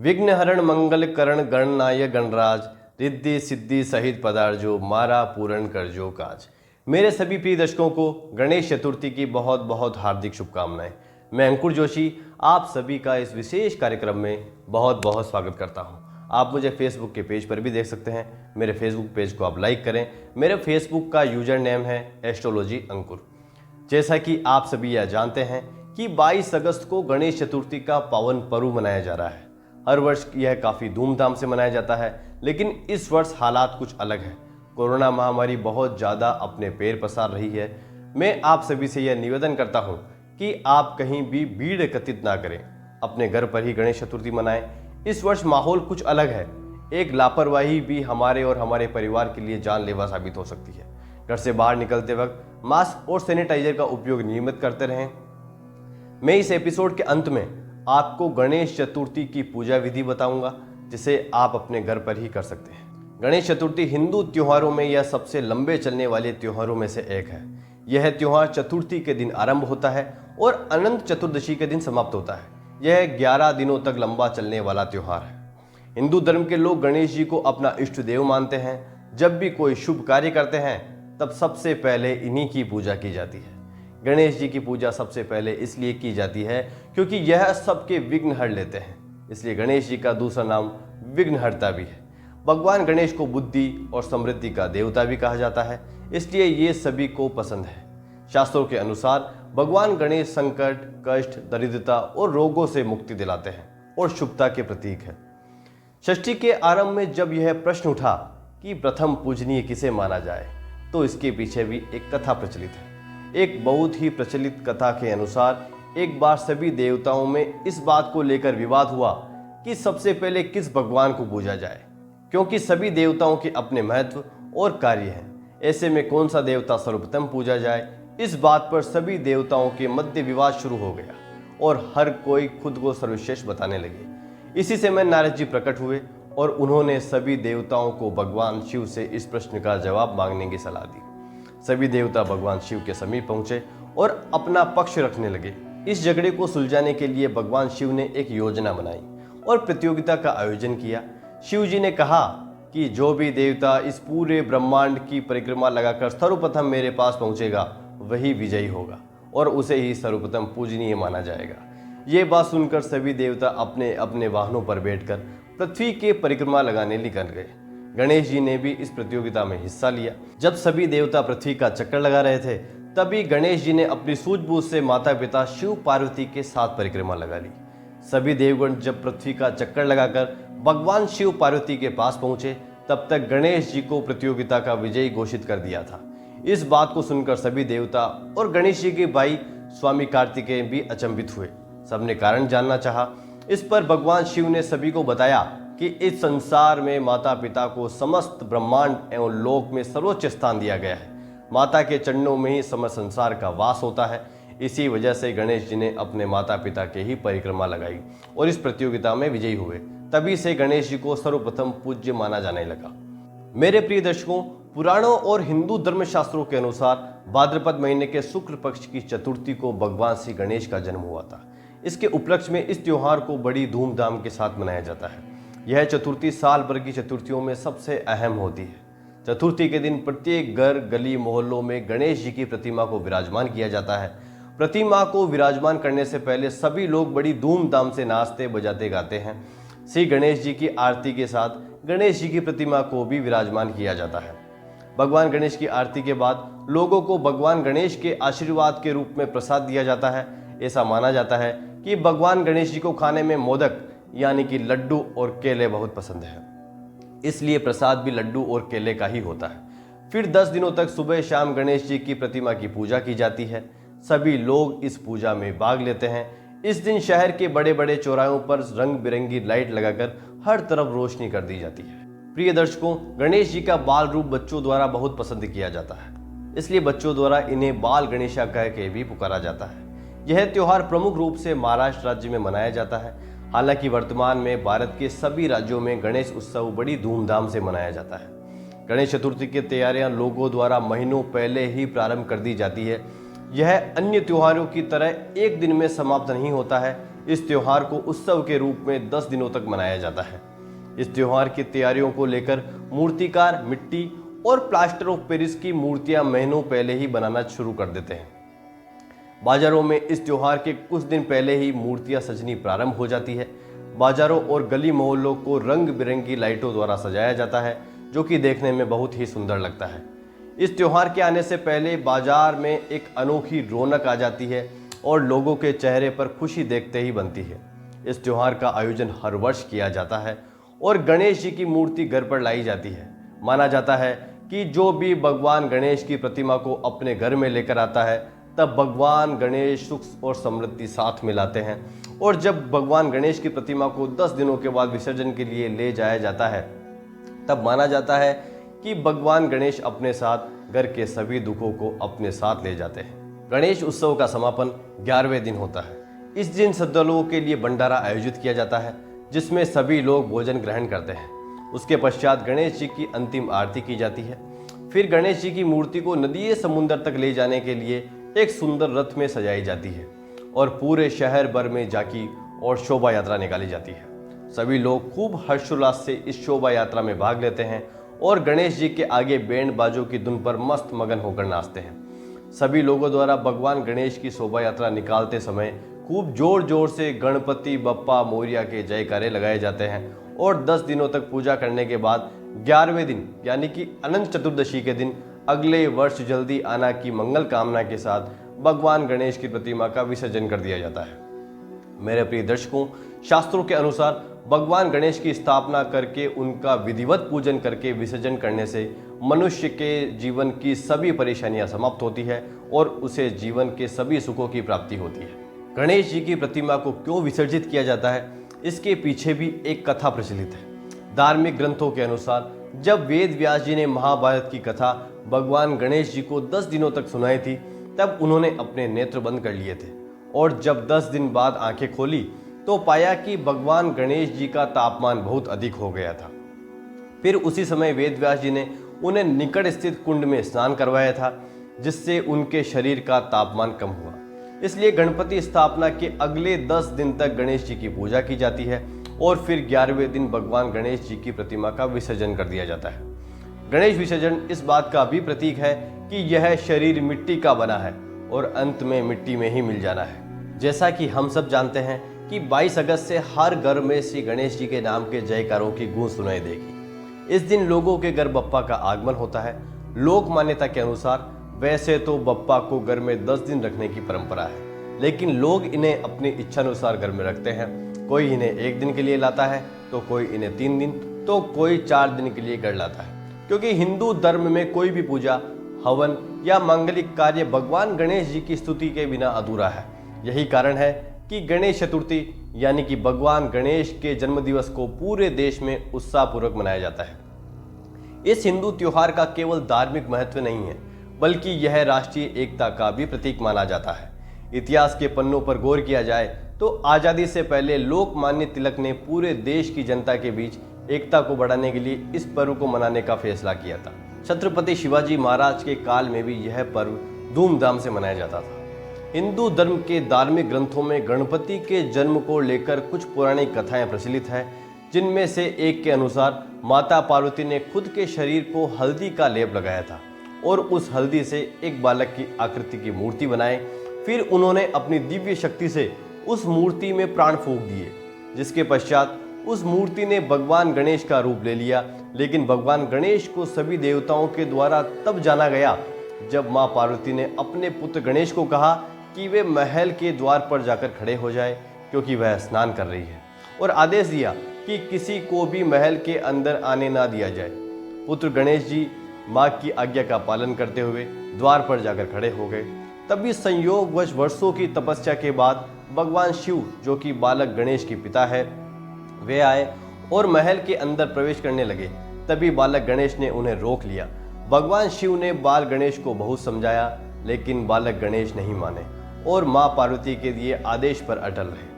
विघ्नहरण मंगल करण गणनायक गणराज, रिद्धि सिद्धि सहित पदार्जो, मारा पूर्ण करजो काज। मेरे सभी प्रिय दर्शकों को गणेश चतुर्थी की बहुत बहुत हार्दिक शुभकामनाएं। मैं अंकुर जोशी आप सभी का इस विशेष कार्यक्रम में बहुत बहुत स्वागत करता हूं। आप मुझे फेसबुक के पेज पर भी देख सकते हैं। मेरे फेसबुक पेज को आप लाइक करें। मेरे फेसबुक का यूजर नेम है एस्ट्रोलॉजी अंकुर। जैसा कि आप सभी यह जानते हैं कि 22 अगस्त को गणेश चतुर्थी का पावन पर्व मनाया जा रहा है। हर वर्ष यह काफ़ी धूमधाम से मनाया जाता है, लेकिन इस वर्ष हालात कुछ अलग है। कोरोना महामारी बहुत ज़्यादा अपने पैर पसार रही है। मैं आप सभी से यह निवेदन करता हूं कि आप कहीं भी भीड़ एकत्रित ना करें, अपने घर पर ही गणेश चतुर्थी मनाएं। इस वर्ष माहौल कुछ अलग है। एक लापरवाही भी हमारे और हमारे परिवार के लिए जानलेवा साबित हो सकती है। घर से बाहर निकलते वक्त मास्क और सैनिटाइजर का उपयोग नियमित करते रहें। मैं इस एपिसोड के अंत में आपको गणेश चतुर्थी की पूजा विधि बताऊंगा, जिसे आप अपने घर पर ही कर सकते हैं। गणेश चतुर्थी हिंदू त्योहारों में यह सबसे लंबे चलने वाले त्योहारों में से एक है। यह त्योहार चतुर्थी के दिन आरंभ होता है और अनंत चतुर्दशी के दिन समाप्त होता है। यह 11 दिनों तक लंबा चलने वाला त्योहार है। हिंदू धर्म के लोग गणेश जी को अपना इष्ट देव मानते हैं। जब भी कोई शुभ कार्य करते हैं तब सबसे पहले इन्हीं की पूजा की जाती है। गणेश जी की पूजा सबसे पहले इसलिए की जाती है क्योंकि यह सबके विघ्न हर लेते हैं। इसलिए गणेश जी का दूसरा नाम विघ्नहर्ता भी है। भगवान गणेश को बुद्धि और समृद्धि का देवता भी कहा जाता है, इसलिए ये सभी को पसंद है। शास्त्रों के अनुसार भगवान गणेश संकट, कष्ट, दरिद्रता और रोगों से मुक्ति दिलाते हैं और शुभता के प्रतीक है। षष्ठी के आरंभ में जब यह प्रश्न उठा कि प्रथम पूजनीय किसे माना जाए, तो इसके पीछे भी एक कथा प्रचलित है। एक बहुत ही प्रचलित कथा के अनुसार एक बार सभी देवताओं में इस बात को लेकर विवाद हुआ कि सबसे पहले किस भगवान को पूजा जाए, क्योंकि सभी देवताओं के अपने महत्व और कार्य हैं। ऐसे में कौन सा देवता सर्वप्रथम पूजा जाए, इस बात पर सभी देवताओं के मध्य विवाद शुरू हो गया और हर कोई खुद को सर्वश्रेष्ठ बताने लगे। इसी समय नारद जी प्रकट हुए और उन्होंने सभी देवताओं को भगवान शिव से इस प्रश्न का जवाब मांगने की सलाह दी। सभी देवता भगवान शिव के समीप पहुंचे और अपना पक्ष रखने लगे। इस झगड़े को सुलझाने के लिए भगवान शिव ने एक योजना बनाई और प्रतियोगिता का आयोजन किया। शिव जी ने कहा कि जो भी देवता इस पूरे ब्रह्मांड की परिक्रमा लगाकर सर्वप्रथम मेरे पास पहुंचेगा वही विजयी होगा और उसे ही सर्वप्रथम पूजनीय माना जाएगा। ये बात सुनकर सभी देवता अपने अपने वाहनों पर बैठकर पृथ्वी के परिक्रमा लगाने निकल गए। गणेश जी ने भी इस प्रतियोगिता में हिस्सा लिया। जब सभी देवता पृथ्वी का चक्कर लगा रहे थे, तभी गणेश जी ने अपनी सूझबूझ से माता पिता शिव पार्वती के साथ परिक्रमा लगा ली। सभी देवगण जब पृथ्वी का चक्कर लगाकर भगवान शिव पार्वती के पास पहुंचे, तब तक गणेश जी को प्रतियोगिता का विजयी घोषित कर दिया था। इस बात को सुनकर सभी देवता और गणेश जी के भाई स्वामी कार्तिकेय भी अचंभित हुए। सबने कारण जानना चाहा। इस पर भगवान शिव ने सभी को बताया कि इस संसार में माता पिता को समस्त ब्रह्मांड एवं लोक में सर्वोच्च स्थान दिया गया है। माता के चरणों में ही समस्त संसार का वास होता है। इसी वजह से गणेश जी ने अपने माता पिता के ही परिक्रमा लगाई और इस प्रतियोगिता में विजयी हुए। तभी से गणेश जी को सर्वप्रथम पूज्य माना जाने लगा। मेरे प्रिय दर्शकों, पुराणों और हिंदू धर्मशास्त्रों के अनुसार भाद्रपद महीने के शुक्ल पक्ष की चतुर्थी को भगवान श्री गणेश का जन्म हुआ था। इसके उपलक्ष्य में इस त्योहार को बड़ी धूमधाम के साथ मनाया जाता है। यह चतुर्थी साल भर की चतुर्थियों में सबसे अहम होती है। चतुर्थी के दिन प्रत्येक घर, गली, मोहल्लों में गणेश जी की प्रतिमा को विराजमान किया जाता है। प्रतिमा को विराजमान करने से पहले सभी लोग बड़ी धूमधाम से नाचते बजाते गाते हैं। श्री गणेश जी की आरती के साथ गणेश जी की प्रतिमा को भी विराजमान किया जाता है। भगवान गणेश की आरती के बाद लोगों को भगवान गणेश के आशीर्वाद के रूप में प्रसाद दिया जाता है। ऐसा माना जाता है कि भगवान गणेश जी को खाने में मोदक यानी कि लड्डू और केले बहुत पसंद है, इसलिए प्रसाद भी लड्डू और केले का ही होता है। फिर 10 दिनों तक सुबह शाम गणेश जी की प्रतिमा की पूजा की जाती है। सभी लोग इस पूजा में भाग लेते हैं। इस दिन शहर के बड़े बड़े चौराहों पर रंग बिरंगी लाइट लगाकर हर तरफ रोशनी कर दी जाती है। प्रिय दर्शकों, गणेश जी का बाल रूप बच्चों द्वारा बहुत पसंद किया जाता है, इसलिए बच्चों द्वारा इन्हें बाल गणेशा कह के भी पुकारा जाता है। यह त्योहार प्रमुख रूप से महाराष्ट्र राज्य में मनाया जाता है। हालांकि वर्तमान में भारत के सभी राज्यों में गणेश उत्सव बड़ी धूमधाम से मनाया जाता है। गणेश चतुर्थी की तैयारियां लोगों द्वारा महीनों पहले ही प्रारंभ कर दी जाती है। यह अन्य त्योहारों की तरह एक दिन में समाप्त नहीं होता है, इस त्योहार को उत्सव के रूप में 10 दिनों तक मनाया जाता है। इस त्योहार की तैयारियों को लेकर मूर्तिकार मिट्टी और प्लास्टर ऑफ पेरिस की मूर्तियां महीनों पहले ही बनाना शुरू कर देते हैं। बाजारों में इस त्योहार के कुछ दिन पहले ही मूर्तियां सजनी प्रारंभ हो जाती है। बाजारों और गली मोहल्लों को रंग बिरंगी लाइटों द्वारा सजाया जाता है, जो कि देखने में बहुत ही सुंदर लगता है। इस त्योहार के आने से पहले बाजार में एक अनोखी रौनक आ जाती है और लोगों के चेहरे पर खुशी देखते ही बनती है। इस त्योहार का आयोजन हर वर्ष किया जाता है और गणेश जी की मूर्ति घर पर लाई जाती है। माना जाता है कि जो भी भगवान गणेश की प्रतिमा को अपने घर में लेकर आता है, तब भगवान गणेश सुख और समृद्धि साथ में लाते हैं। और जब भगवान गणेश की प्रतिमा को 10 दिनों के बाद विसर्जन के लिए ले जाया जाता है, तब माना जाता है कि भगवान गणेश अपने साथ घर के सभी दुखों को अपने साथ ले जाते हैं। गणेश उत्सव का समापन 11वें दिन होता है। इस दिन श्रद्धालुओं के लिए भंडारा आयोजित किया जाता है, जिसमें सभी लोग भोजन ग्रहण करते हैं। उसके पश्चात गणेश जी की अंतिम आरती की जाती है। फिर गणेश जी की मूर्ति को नदी या समुद्र तक ले जाने के लिए एक सुंदर रथ में सजाई जाती है और पूरे शहर भर में झांकी और शोभा यात्रा निकाली जाती है। सभी लोग खूब हर्षोल्लास से इस शोभा यात्रा में भाग लेते हैं और गणेश जी के आगे बैंड बाजों की धुन पर मस्त मगन होकर नाचते हैं। सभी लोगों द्वारा भगवान गणेश की शोभा यात्रा निकालते समय खूब जोर जोर से गणपति बप्पा मोरिया के जयकारे लगाए जाते हैं और 10 दिनों तक पूजा करने के बाद 11वें दिन यानी कि अनंत चतुर्दशी के दिन अगले वर्ष जल्दी आना की मंगल कामना के साथ भगवान गणेश की प्रतिमा का विसर्जन कर दिया जाता है। मेरे प्रिय दर्शकों, शास्त्रों के अनुसार भगवान गणेश की स्थापना करके उनका विधिवत पूजन करके विसर्जन करने से मनुष्य के जीवन की सभी परेशानियां समाप्त होती है और उसे जीवन के सभी सुखों की प्राप्ति होती है। गणेश जी की प्रतिमा को क्यों विसर्जित किया जाता है, इसके पीछे भी एक कथा प्रचलित है। धार्मिक ग्रंथों के अनुसार जब वेद व्यास जी ने महाभारत की कथा भगवान गणेश जी को 10 दिनों तक सुनाई थी, तब उन्होंने अपने नेत्र बंद कर लिए थे और जब 10 दिन बाद आंखें खोली तो पाया कि भगवान गणेश जी का तापमान बहुत अधिक हो गया था। फिर उसी समय वेद व्यास जी ने उन्हें निकट स्थित कुंड में स्नान करवाया था, जिससे उनके शरीर का तापमान कम हुआ। इसलिए गणपति स्थापना के अगले 10 दिन तक गणेश जी की पूजा की जाती है और फिर 11वें दिन भगवान गणेश जी की प्रतिमा का विसर्जन कर दिया जाता है। गणेश विसर्जन इस बात का भी प्रतीक है कि यह शरीर मिट्टी का बना है और अंत में मिट्टी में ही मिल जाना है। जैसा कि हम सब जानते हैं कि 22 अगस्त से हर घर में श्री गणेश जी के नाम के जयकारों की गूंज सुनाई देगी। इस दिन लोगों के घर बप्पा का आगमन होता है। लोक मान्यता के अनुसार वैसे तो बप्पा को घर में 10 दिन रखने की परंपरा है, लेकिन लोग इन्हें अपनी इच्छानुसार घर में रखते हैं। कोई इन्हें 1 दिन के लिए लाता है, तो कोई इन्हें 3 दिन, तो कोई 4 दिन के लिए घर लाता है। क्योंकि हिंदू धर्म में कोई भी पूजा, हवन या मांगलिक कार्य भगवान गणेश जी की स्तुति के बिना अधूरा है। यही कारण है कि गणेश चतुर्थी यानी कि भगवान गणेश के जन्मदिवस को पूरे देश में उत्साहपूर्वक मनाया जाता है। इस हिंदू त्योहार का केवल धार्मिक महत्व नहीं है, बल्कि यह राष्ट्रीय एकता का भी प्रतीक माना जाता है। इतिहास के पन्नों पर गौर किया जाए तो आज़ादी से पहले लोकमान्य तिलक ने पूरे देश की जनता के बीच एकता को बढ़ाने के लिए इस पर्व को मनाने का फैसला किया था। छत्रपति शिवाजी महाराज के काल में भी यह पर्व धूमधाम से मनाया जाता था। हिंदू धर्म के धार्मिक ग्रंथों में गणपति के जन्म को लेकर कुछ पौराणिक कथाएं प्रचलित है, जिनमें से एक के अनुसार माता पार्वती ने खुद के शरीर को हल्दी का लेप लगाया था और उस हल्दी से एक बालक की आकृति की मूर्ति बनाई। फिर उन्होंने अपनी दिव्य शक्ति से उस मूर्ति में प्राण फूंक दिए, जिसके पश्चात उस मूर्ति ने भगवान गणेश का रूप ले लिया। लेकिन भगवान गणेश को सभी देवताओं के द्वारा तब जाना गया जब मां पार्वती ने अपने पुत्र गणेश को कहा कि वे महल के द्वार पर जाकर खड़े हो जाए, क्योंकि वह स्नान कर रही है, और आदेश दिया कि किसी को भी महल के अंदर आने ना दिया जाए। पुत्र गणेश जी मां की आज्ञा का पालन करते हुए द्वार पर जाकर खड़े हो गए। तभी संयोगवश वर्षों की तपस्या के बाद भगवान शिव, जो कि बालक गणेश के पिता है, वे आए और महल के अंदर प्रवेश करने लगे। तभी बालक गणेश ने उन्हें रोक लिया। भगवान शिव ने बाल गणेश को बहुत समझाया, लेकिन बालक गणेश नहीं माने और मां पार्वती के दिए आदेश पर अटल रहे।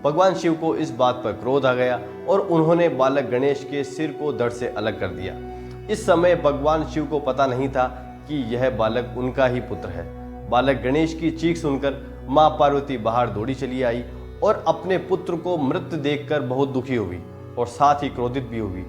भगवान शिव को इस बात पर क्रोध आ गया और उन्होंने बालक गणेश के सिर को धड़ से अलग कर दिया। इस समय भगवान शिव को पता नहीं था कि यह बालक उनका ही पुत्र है। बालक गणेश की चीख सुनकर मां पार्वती बाहर दौड़ी चली आई और अपने पुत्र को मृत देखकर बहुत दुखी हुई और साथ ही क्रोधित भी हुई।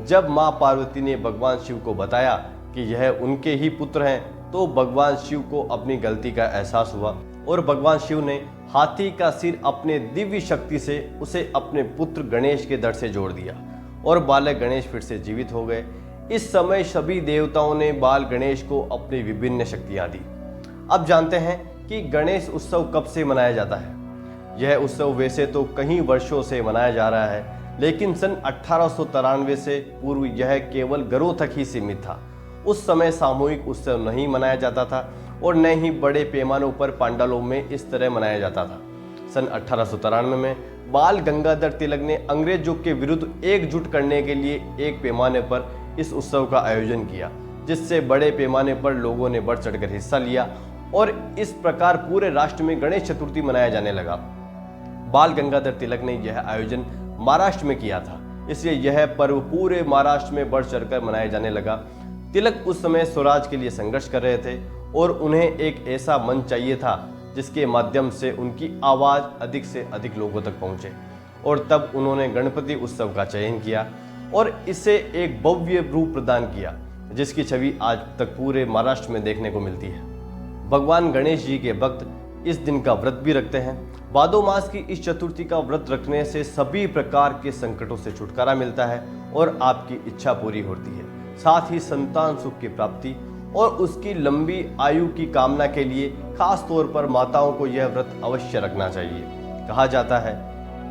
जब मां पार्वती ने भगवान शिव को बताया कि यह उनके ही पुत्र हैं, तो भगवान शिव को अपनी गलती का एहसास हुआ और भगवान शिव ने हाथी का सिर अपने दिव्य शक्ति से उसे अपने पुत्र गणेश के धड़ से जोड़ दिया और बालक गणेश फिर से जीवित हो गए। इस समय सभी देवताओं ने बाल गणेश को अपनी विभिन्न शक्तियां दी। अब जानते हैं कि गणेश उत्सव कब से मनाया जाता है। यह उत्सव वैसे तो कई वर्षों से मनाया जा रहा है, लेकिन सन 1893 से पूर्व यह केवल घरों तक ही सीमित था। उस समय सामूहिक उत्सव नहीं मनाया जाता था और न ही बड़े पैमानों पर पंडालों में इस तरह मनाया जाता था। सन 1893 में बाल गंगाधर तिलक ने अंग्रेजों के विरुद्ध एकजुट करने के लिए एक पैमाने पर इस उत्सव का आयोजन किया, जिससे बड़े पैमाने पर लोगों ने बढ़ चढ़कर हिस्सा लिया और इस प्रकार पूरे राष्ट्र में गणेश चतुर्थी मनाया जाने लगा। बाल गंगाधर तिलक ने यह आयोजन महाराष्ट्र में किया था, इसलिए यह पर्व पूरे महाराष्ट्र में बढ़ चढ़कर मनाया जाने लगा। तिलक उस समय स्वराज के लिए संघर्ष कर रहे थे और उन्हें एक ऐसा मंच चाहिए था जिसके माध्यम से उनकी आवाज़ अधिक से अधिक लोगों तक पहुंचे, और तब उन्होंने गणपति उत्सव का चयन किया और इसे एक भव्य रूप प्रदान किया, जिसकी छवि आज तक पूरे महाराष्ट्र में देखने को मिलती है। भगवान गणेश जी के भक्त इस दिन का व्रत भी रखते हैं। भादो मास की इस चतुर्थी का व्रत रखने से सभी प्रकार के संकटों से छुटकारा मिलता है और आपकी इच्छा पूरी होती है। साथ ही संतान सुख की प्राप्ति और उसकी लंबी आयु की कामना के लिए खास तौर पर माताओं को यह व्रत अवश्य रखना चाहिए। कहा जाता है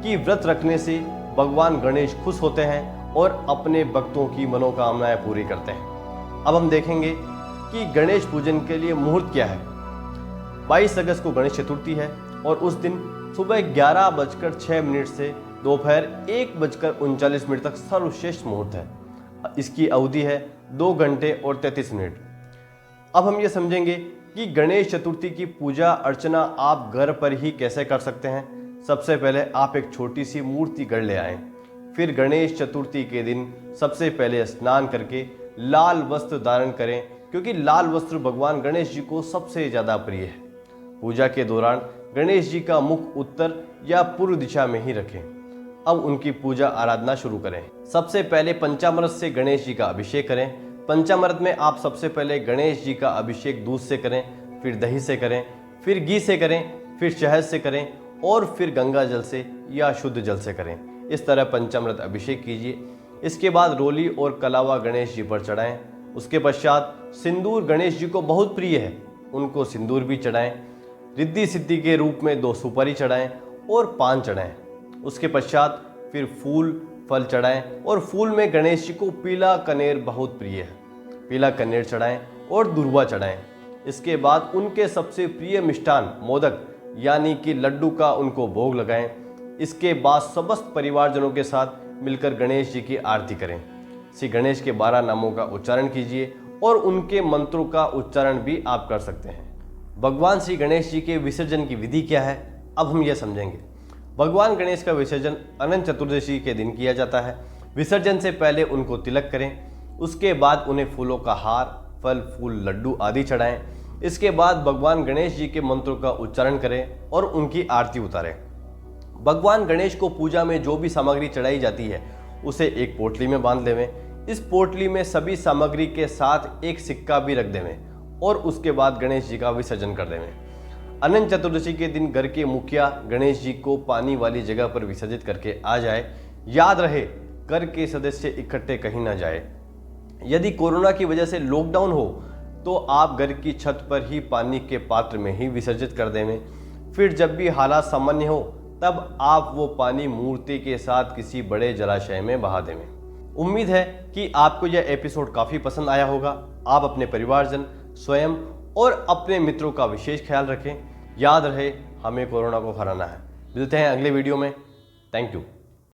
कि व्रत रखने से भगवान गणेश खुश होते हैं और अपने भक्तों की मनोकामनाएं पूरी करते हैं। अब हम देखेंगे कि गणेश पूजन के लिए मुहूर्त क्या है। 22 अगस्त को गणेश चतुर्थी है और उस दिन सुबह 11:06 से दोपहर 1:39 तक सर्वश्रेष्ठ मुहूर्त है। इसकी अवधि है 2 घंटे और 33 मिनट। अब हम ये समझेंगे कि गणेश चतुर्थी की पूजा अर्चना आप घर पर ही कैसे कर सकते हैं। सबसे पहले आप एक छोटी सी मूर्ति घर ले आएं। फिर गणेश चतुर्थी के दिन सबसे पहले स्नान करके लाल वस्त्र धारण करें, क्योंकि लाल वस्त्र भगवान गणेश जी को सबसे ज़्यादा प्रिय है। पूजा के दौरान गणेश जी का मुख उत्तर या पूर्व दिशा में ही रखें। अब उनकी पूजा आराधना शुरू करें। सबसे पहले पंचामृत से गणेश जी का अभिषेक करें। पंचामृत में आप सबसे पहले गणेश जी का अभिषेक दूध से करें, फिर दही से करें, फिर घी से करें, फिर शहद से करें और फिर गंगा जल से या शुद्ध जल से करें। इस तरह पंचामृत अभिषेक कीजिए। इसके बाद रोली और कलावा गणेश जी पर चढ़ाएं। उसके पश्चात सिंदूर गणेश जी को बहुत प्रिय है, उनको सिंदूर भी चढ़ाएं। रिद्धि सिद्धि के रूप में 2 सुपारी चढ़ाएं और पान चढ़ाएं। उसके पश्चात फिर फूल फल चढ़ाएं और फूल में गणेश जी को पीला कनेर बहुत प्रिय है, पीला कनेर चढ़ाएं और दुर्वा चढ़ाएं। इसके बाद उनके सबसे प्रिय मिष्ठान मोदक यानी कि लड्डू का उनको भोग लगाएं। इसके बाद समस्त परिवारजनों के साथ मिलकर गणेश जी की आरती करें। श्री गणेश के 12 नामों का उच्चारण कीजिए और उनके मंत्रों का उच्चारण भी आप कर सकते हैं। भगवान श्री गणेश जी के विसर्जन की विधि क्या है, अब हम यह समझेंगे। भगवान गणेश का विसर्जन अनंत चतुर्दशी के दिन किया जाता है। विसर्जन से पहले उनको तिलक करें। उसके बाद उन्हें फूलों का हार, फल फूल लड्डू आदि चढ़ाएं। इसके बाद भगवान गणेश जी के मंत्रों का उच्चारण करें और उनकी आरती उतारें। भगवान गणेश को पूजा में जो भी सामग्री चढ़ाई जाती है उसे एक पोटली में बांध लेवें। इस पोटली में सभी सामग्री के साथ एक सिक्का भी रख देवें और उसके बाद गणेश जी का विसर्जन कर देवें। अनंत चतुर्दशी के दिन घर के मुखिया गणेश जी को पानी वाली जगह पर विसर्जित करके आ जाए। याद रहे, घर के सदस्य इकट्ठे कहीं ना जाए। यदि कोरोना की वजह से लॉकडाउन हो तो आप घर की छत पर ही पानी के पात्र में ही विसर्जित कर देवें। फिर जब भी हालात सामान्य हो तब आप वो पानी मूर्ति के साथ किसी बड़े जलाशय में बहा देवें। उम्मीद है कि आपको यह एपिसोड काफ़ी पसंद आया होगा। आप अपने परिवारजन, स्वयं और अपने मित्रों का विशेष ख्याल रखें। याद रहे, हमें कोरोना को हराना है। मिलते हैं अगले वीडियो में। Thank you.